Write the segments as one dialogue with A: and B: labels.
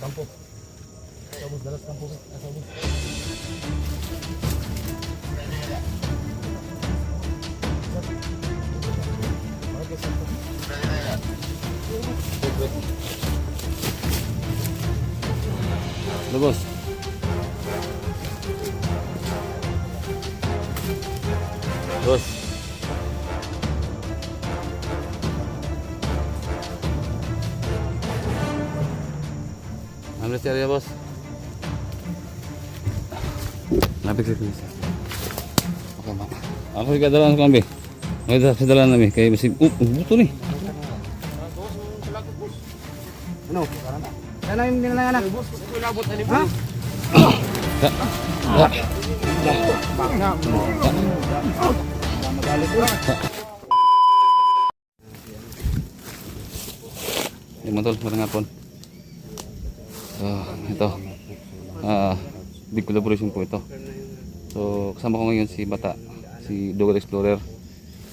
A: Kampo. Sabos dalas kampo. Sabos.
B: Lubos. Terus. Ambil cari ya bos. Lapik sih. Oke mak. Aku juga dalam kambi. Udah sedalan nabi kayak mesin. Butuh nih.
A: Ano? Sana yung nilalang anak. Kulabot na liba.
B: Yung mantol, magandang hapon. So, ito. Big collaboration po ito. So, kasama ko ngayon si Bata, si Dogal Explorer,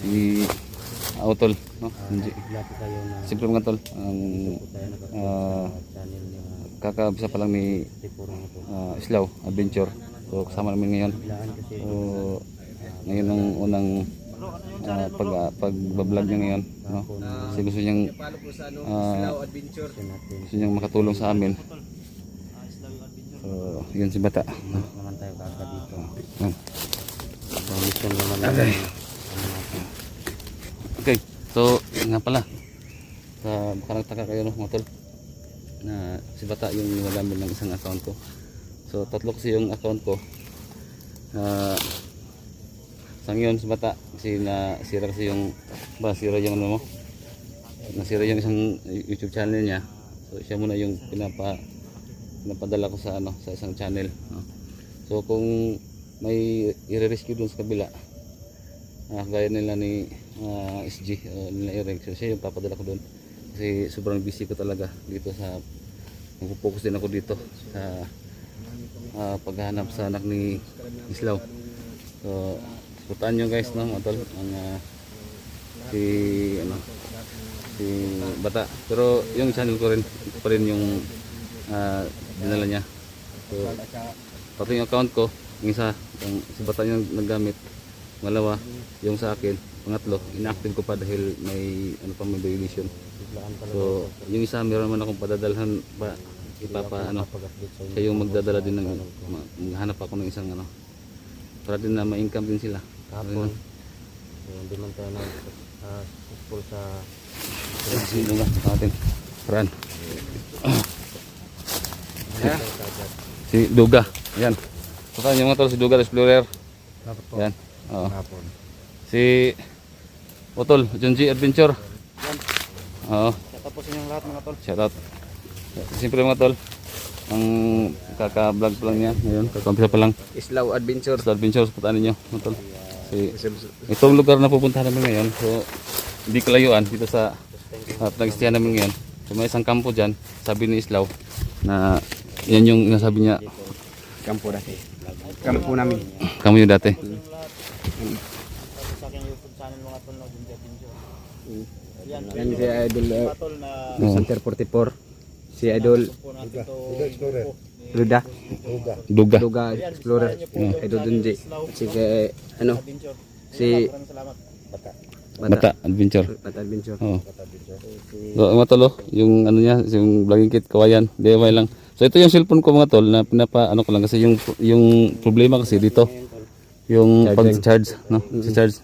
B: si Autol, no? Siyempre mga tol, kakabisa pa lang ni Islaw Adventure. So, kasama namin ngayon. So, ngayon ang unang pag-vlog niya ngayon, no? Kasi gusto niyang makatulong sa amin. So, yun si Bata.
A: Naman tayo kagad dito.
B: Mission naman natin. Okay, so nga pala. Baka nagtaka kayo no, mga tol, na si Bata yung nilagamit ng isang account ko. So tatlo kasi yung account ko. Sa ngayon si Bata kasi nasira kasi yung nasira yung ano mo. Nasira yung isang YouTube channel niya. So siya muna yung pinapadala ko sa sa isang channel, no? So kung may i-rescue dun sa kabila, gaya nila ni SG nila Eric, so siya yung papadala ko dun kasi sobrang busy ko talaga dito sa nag-focus din ako dito sa paghahanap sa anak ni Islaw. So suportahan nyo guys, no, mga tol, ang si Bata, pero yung channel ko rin pa rin yung dinala niya. So pati yung account ko, yung isa yung si Bata yung naggamit, malawa yung sa akin, pangatlo inactive ko pa dahil may may violation. So yung isa meron naman akong padadalhan pa, siya yung magdadala din ng maghanap ako ng isang para din na ma-income din sila.
A: Kapon. Hindi man tayo na school sa
B: sino nga natin Fran. Si Duga, yan. Pupuntahan niyo mga tol, si Duga Explorer. Yan. Oo. Si Otol, Junji Adventure. Oo.
A: shout out po sa inyong lahat mga tol.
B: Shout out. Siyempre mga tol, ang kaka-vlog pa lang niya ngayon, kaka-umpisa pa lang.
A: Islaw Adventure.
B: Islaw Adventure, pupuntahan niyo mga tol. Itong lugar na pupuntahan namin ngayon, so hindi kalayuan dito sa pinag-istihan namin ngayon. So may isang kampo dyan, sabi ni Islaw na yan yung nasabi niya.
A: Kampo dati. Kampo namin.
B: Kamu yung dati.
C: Sa aking YouTube channel mga tol, Junji Adventure.
A: Yan si Idol Center 44. Si Idol Luda. Duga Explorer. Idol Junji. Si si
B: Bata Adventure.
A: Bata Adventure.
B: Oo. So, mga tolo, yung niya, yung vlogging kit, kawayan, DIY lang. So ito yung cellphone ko mga tol na ano ko lang kasi yung problema kasi dito yung pag-charge no, si charge.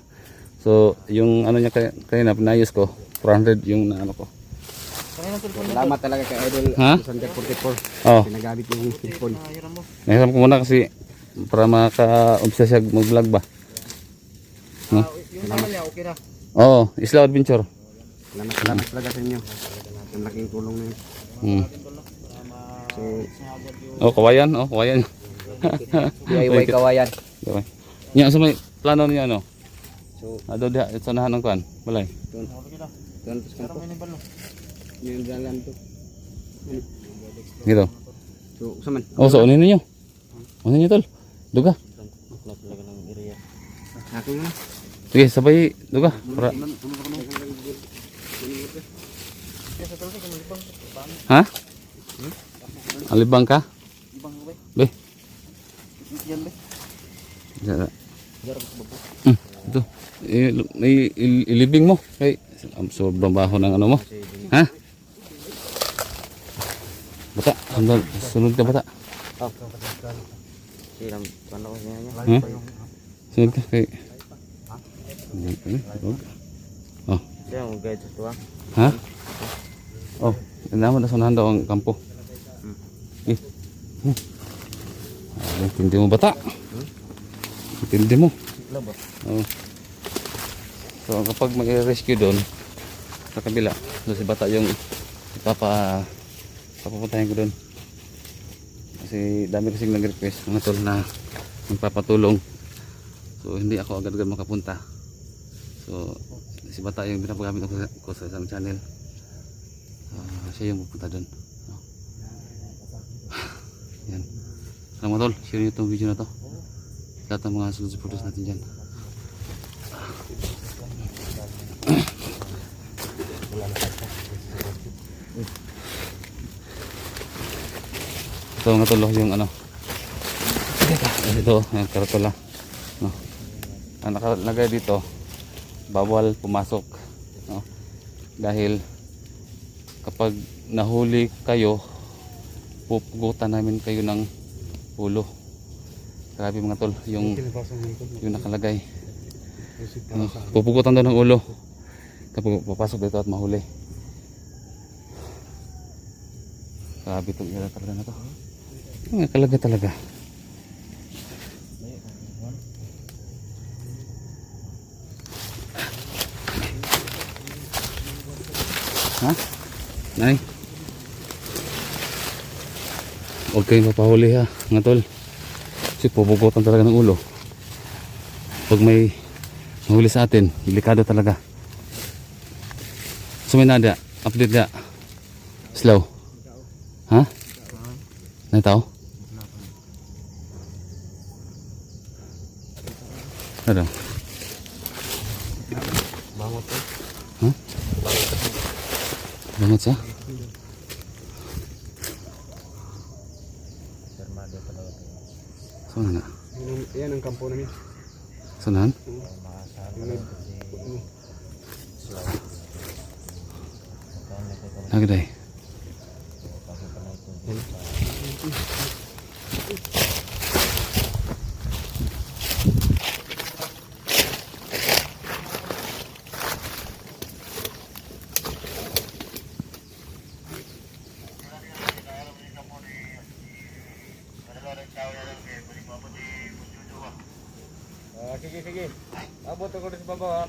B: So yung ano niya kanina pinayos ko 400 yung ano ko.
A: Salamat talaga kay Idol
B: Ha?
A: 144.
B: Oh,
A: Pinagamit yung cellphone.
B: nahiram ko muna kasi para maka-umpisa siya mag-vlog ba. No?
C: Yung tama niya, okay na.
B: Oo, Isla Adventure.
A: Salamat talaga sa inyo. Ang laking tulong na yun.
B: Hmm.
A: So,
B: Oh, kawayan, oh, kawayan.
A: DIY kawayan.
B: Okay. Nya sa may plano niya ano?
A: So,
B: Ado diha sa nahan ng kuan. Balay.
A: doon. Doon sa kanto. Yung dalan to.
B: Dito.
A: So, saman.
B: Oh, so unin niyo. Unin niyo tol. Duga.
A: Ako na.
B: Sige, sabay duga. Para. Ha? Alibang ka? Be. Jara. Ito. Ilibing mo. Kay sobrang baho ng ano mo. Ha? Bata, sunod ka bata.
C: Silang paano ko niya.
B: Ha? Sunod ka kay. Oh.
C: Siya ang guide sa tuwa.
B: Ha? Oh, naman na sunahan daw ang kampo. Eh. Intindi mo bata? Intindi mo. Oh. So kapag mag-rescue doon sa kabila, so si bata yung papupuntahin ko doon. Kasi dami kasing nag-request mga tol na magpapatulong. So hindi ako agad-agad makapunta. So si bata yung pinapagamit ko sa isang channel. Siya yung pupunta doon. Yan. So mga tol, share nyo itong video na to. Lahat ng mga sunod supporters natin dyan. Ito mga tol, yung ano. Ito, yung karatola. No. Ang nakalagay dito, bawal pumasok. No. Dahil kapag nahuli kayo, pupugutan namin kayo ng ulo. Grabe mga tol, yung nakalagay. Pupugutan daw ng ulo kapag papasok dito at mahuli. Grabe itong ira talaga na to. Ang nakalagay talaga. Ha? Nay? Huwag kayong mapahuli ha, mga tol. Kasi pupugutan talaga ng ulo. Pag may mahuli sa atin, delikado talaga. So may nada, update na. Slow. Ha? Nataw? Ano?
A: Bangot to.
B: Ha? Bangot siya? Saan na?
A: Yan ang kampo namin.
B: Saan? Nagaday.
A: Sige. Abot ako sa baba ha.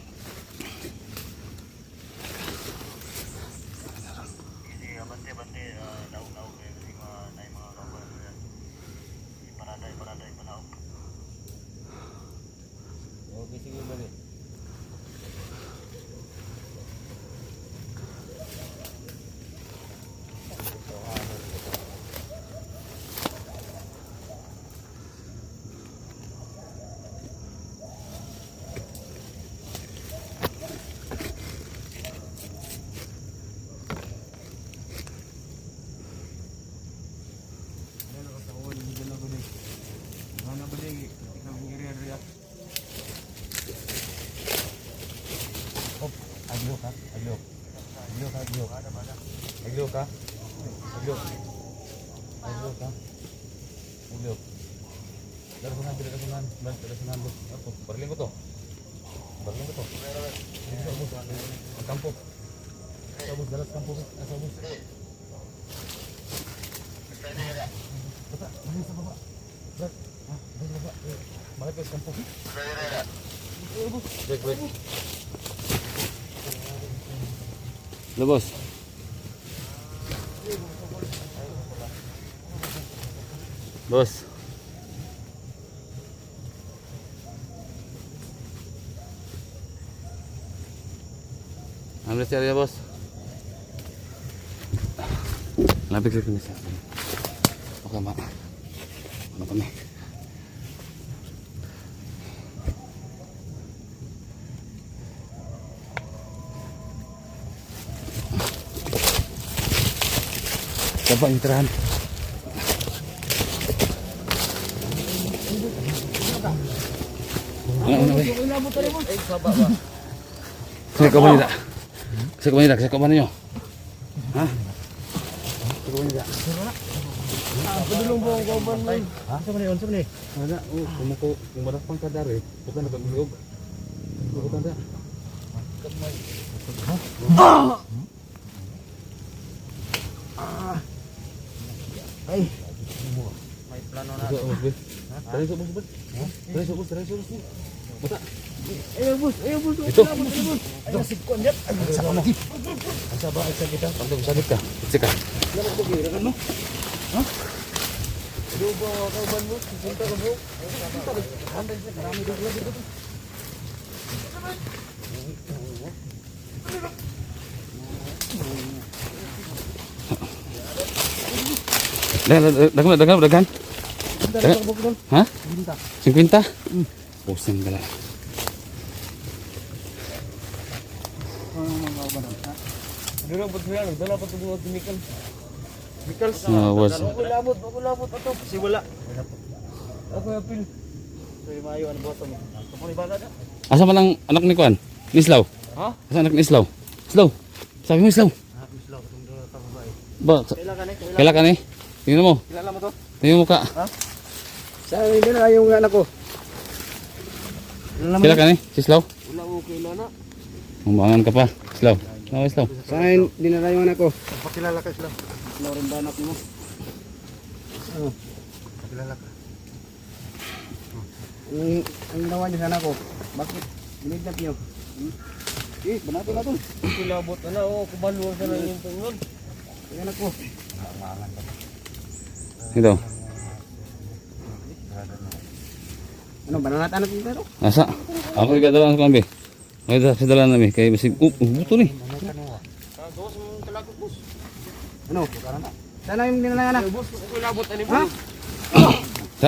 A: Okay, sige balik. Aglio ka.
B: ka. Ulo. Darasan, darasan. Darasan, boss. Ako, barling ko to. Barling ko to. Dito, boss. Ang kampo. Asa, boss, dalas kampo. Asa, boss. Bata, balik sa baba. Brat, balik sa baba. Balik sa kampo. Break, break. Lo, boss. Boss. Ambil cari ya, bos. Lapik ke sini. Oke, Mak. Mana kami? Siapa yang terahan? Saya ke mana? Saya ke mana? Saya ke mana nyo? Hah? Saya ke mana?
C: Padulong po ang kauban mo.
B: Ha? Sa mana yun? Sa mana? Ada. Kumuko. Kung maras pang kadar eh. Bukan na pag-iog. Bukan na.
C: Ay. May plano na.
B: Tara sa bus. Tara sa bus. Bata.
C: Ayo bus.
B: Ito.
C: Ayo sikon jet.
B: Asa ba isa kita? Pantong sakit ka. Sika.
C: Dapat ko gira no? Ha? Dugo kauban mo, sinta ko bro. Andai sa marami dugo dito.
B: Dagan. Ha? 50? Pusing ka lang.
C: Durang pa sila, nagdala pa ito mga chemical. Chemicals?
B: Was.
C: Ako labot ato. Kasi wala. Ako yung apil. So yung mayo, ano boto mo? Kapag ibaga na?
B: Asa man ang anak ni Kuan? Ni Islaw?
C: Ha?
B: Asa anak ni Islaw? Islaw? Sabi mo Islaw?
C: Islaw, itong dala ka babae.
B: Ba, kaila ka ni? Tingnan mo.
C: Kilala mo to?
B: Tingnan mo ka.
A: Saan hindi na yung anak ko?
B: Kaila ka ni? Si Islaw?
C: Wala ko kilala.
B: Umbangan ka pa. Islaw. Oh, Islaw.
A: Saan hindi na yung anak ko?
C: Pakilala ka sila. Islaw rin ba anak mo?
A: Ano?
C: Pakilala ka.
A: Ang ginawa niyo sa anak ko? Bakit? Binigdat niyo? Banato na to.
C: Kilabot na o, kubaluan sa lang yung tungon.
A: Yung anak ko.
B: Ito.
A: Ano, bananat anak ko pero?
B: Asa? Ako ikadala sa kambi. Ay, sa dala namin. Kaya masig... buto ni.
C: Gawas mong talakot, boss.
A: Ano? Saan yung dinala yung anak?
C: Boss, ako kilabot na ni
A: Ha?
B: Sa...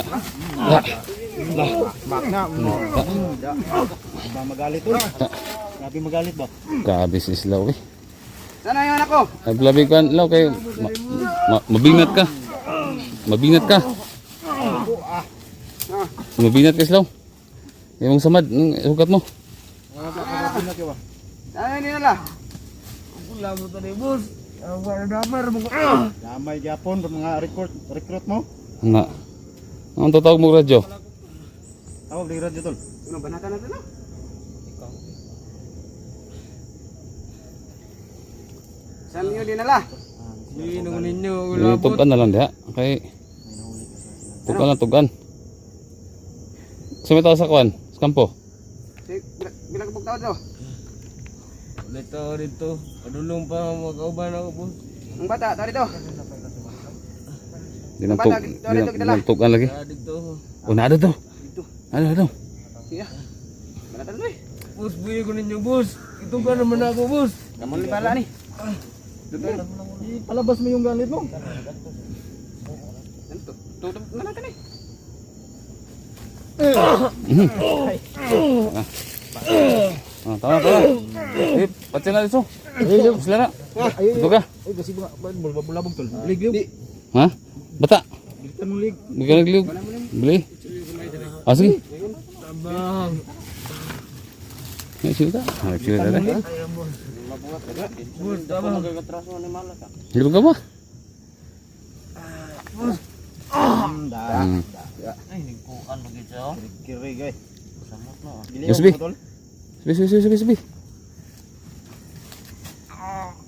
C: Mak na. Ba magalit to? Grabe magalit ba?
B: Grabe si Islaw eh.
A: Saan yung anak ko?
B: Ay, labi ka. Ilaw kayo. Mabinat ka. Mabinat ka. Mabinat ka, Islaw. Yung samad, sugat mo.
A: Saan yung dinala?
C: Ako labot na ni boss. Damar mo. Damay gyapon mga recruit mo.
B: Nga. Ang tatawag mo radyo?
C: Tawag di radyo tol.
A: Ano, banatan natin na? Saan yung dinala?
C: Sinong ninyo
B: Tugan na lang diha. Okay. Tugan. Sumay tao sa kuan, sa kampo.
A: Bilang kapag tawad to?
C: Dito. Padulong pa mga kauban ako boss.
A: Ang bata, tawad dito.
B: Tugan lagi.
C: Dito.
B: Oh, nada to. Ano?
A: Siya. Banatan mo eh.
C: Boss, buya ko ninyo boss. Ito ka naman ako boss.
A: Naman libala ni.
C: Palabas mo yung galit mo.
A: Tutup na natin eh.
B: Tama. Pati na dito. Sila na. Ito ka.
C: Ay, kasi bulabog tol. Ligyo.
B: Ha? Bata.
C: Bilitan mo lig.
B: Bigyan nagliw. Bili. Sige.
C: Tabang.
B: Sige ta. Sige ta.
C: Boss, tabang.
B: Hilong ka ba?
C: Da.
B: Hmm.
C: Ay, nagkukan bagay siya. Kiri guys. Samot no.
B: Yes, Bi. Sabi.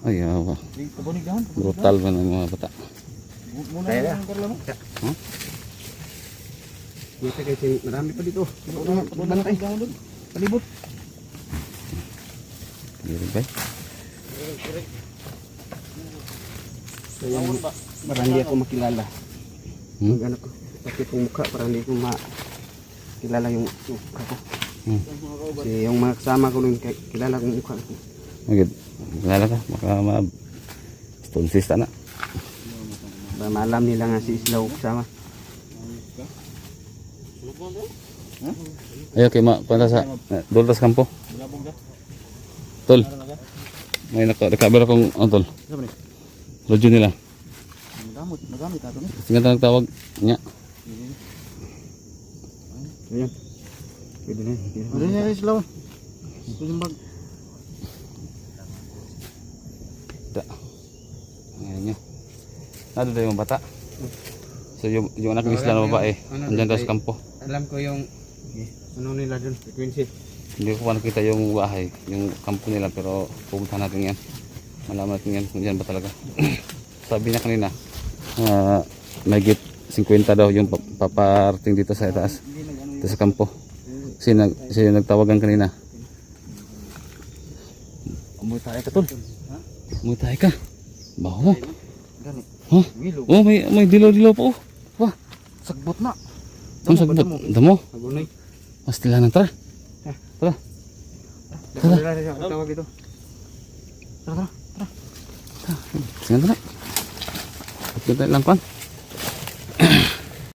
B: Ay, awa.
C: Kabunig dahan.
B: Brutal ba ng mga bata.
C: Muna
A: Kaya
C: yung karla mo.
A: Dito kasi marami pa dito.
C: Bantay dahan doon. Palibot.
B: Kiri ba?
A: So yung para hindi ako makilala.
B: Hmm?
A: Mag ano ko, pati kong mukha para hindi ko makilala yung mukha ko.
B: Hmm.
A: Kasi yung mga kasama ko nun, kilala kong mukha ko.
B: Agad. Kilala ka. Baka stone na.
A: Para maalam nila nga si Islaw kasama.
B: Ayo kay punta sa Doltas Campo.
C: Bulabog da.
B: Tol. May nakaber akong tol.
C: Sabi ni.
B: Radyo nila.
C: Nagamit ato ni.
B: Sige ta nagtawag nya.
A: Ayan. Pwede na.
C: Ano niya guys lawan? Susumbag.
B: Da. Ngayon niya. Nado tayo yung bata. So yung anak ng isla na babae, andyan daw sa kampo.
A: Alam ko yung ano nila dun, frequency.
B: Hindi ko pa nakita yung bahay, yung kampo nila, pero pupuntahan natin yan. Malaman natin yan kung dyan ba talaga. Sabi niya kanina, may git 50 daw yung paparating dito sa itaas, dito sa kampo. Kasi nagtawagan kanina. Amoy tayo ka tol. Amoy tayo ka. Baho.
C: Gani.
B: Ha?
C: Milo.
B: Oh, may dilaw-dilaw pa oh. Wah,
C: Sagbot na.
B: ang sagbot. Damo.
A: Agunay.
B: Pastilanan tara. Tara.
A: Tara siya, tawag ito.
C: Tara.
B: Sige tara. Pagkita lang kan.